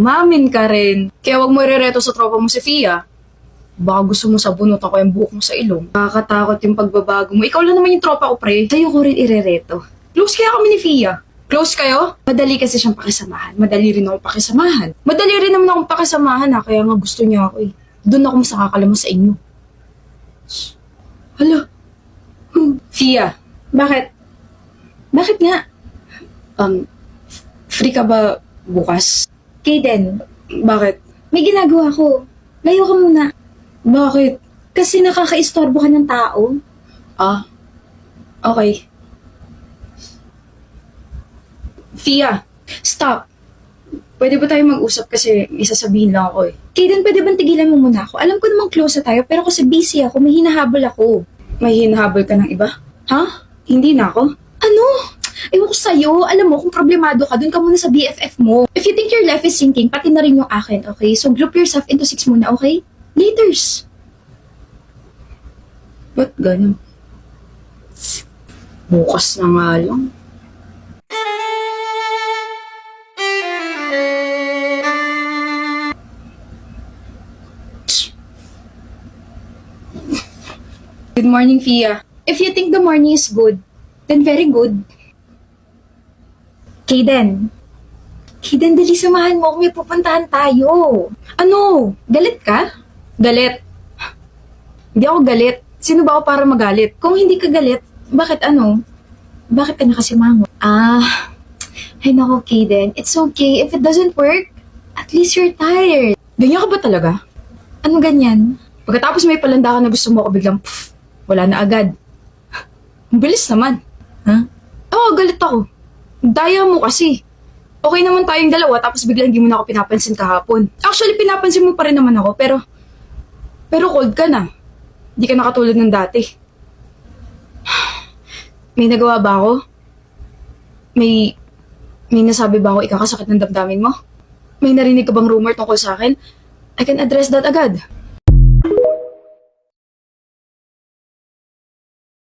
Mamin ka rin. Kaya wag mo irereto sa tropa mo si Fia. Baka gusto mo sabunutan ko yung buhok mo sa ilong. Nakakatakot yung pagbabago mo. Ikaw lang naman yung tropa ko, pre. Sa'yo ko rin irereto. Close kaya kami ni Fia. Close kayo? Madali kasi siyang pakisamahan. Madali rin akong pakisamahan. Madali rin naman akong pakisamahan ha. Kaya nga gusto niya ako eh. Doon ako mas nakakalamang sa inyo. Hala. Fia. Bakit? Bakit nga? Free ka ba bukas? Kaden, Bakit? may ginagawa ko. Layo ka muna. Bakit? Kasi nakakaistorbo ka ng tao. Ah, okay. Fia, stop. Pwede ba tayo mag-usap kasi may sasabihin lang ako eh. Kaden, pwede bang tigilan mo muna ako? Alam ko namang close na tayo, pero kasi busy ako, may hinahabol ako. May hinahabol ka ng iba? Ha? Hindi na ako? Ano? Ewan ko sa'yo. Alam mo, kung problemado ka, dun ka muna sa BFF mo. If you think your life is sinking, pati na rin yung akin, okay? So group yourself into 6 muna, okay? Laters. Ba't ganun? Bukas na nga lang. Good morning, Fia. If you think the morning is good, then very good. Kaden. Kaden, dali samahan mo kung may pupuntahan tayo. Ano? Galit ka? Galit. Hindi ako galit. Sino ba ako para magalit? Kung hindi ka galit, bakit ano? Bakit ka nakasimango? Ay nako, Kaden. It's okay. If it doesn't work, at least you're tired. Ganyan ka ba talaga? Ano ganyan? Pagkatapos may palanda ka na gusto mo ako biglang, wala na agad. Ang bilis naman. Ha? Oo, galit ako. Daya mo kasi. Okay naman tayong dalawa tapos biglang hindi mo na ako pinapansin kahapon. Actually, pinapansin mo pa rin naman ako pero cold ka na. Hindi ka na katulad ng dati. May nagawa ba ako? May nasabi ba ako ikakasakit ng damdamin mo? May narinig ka bang rumor tungkol sa akin? I can address that agad.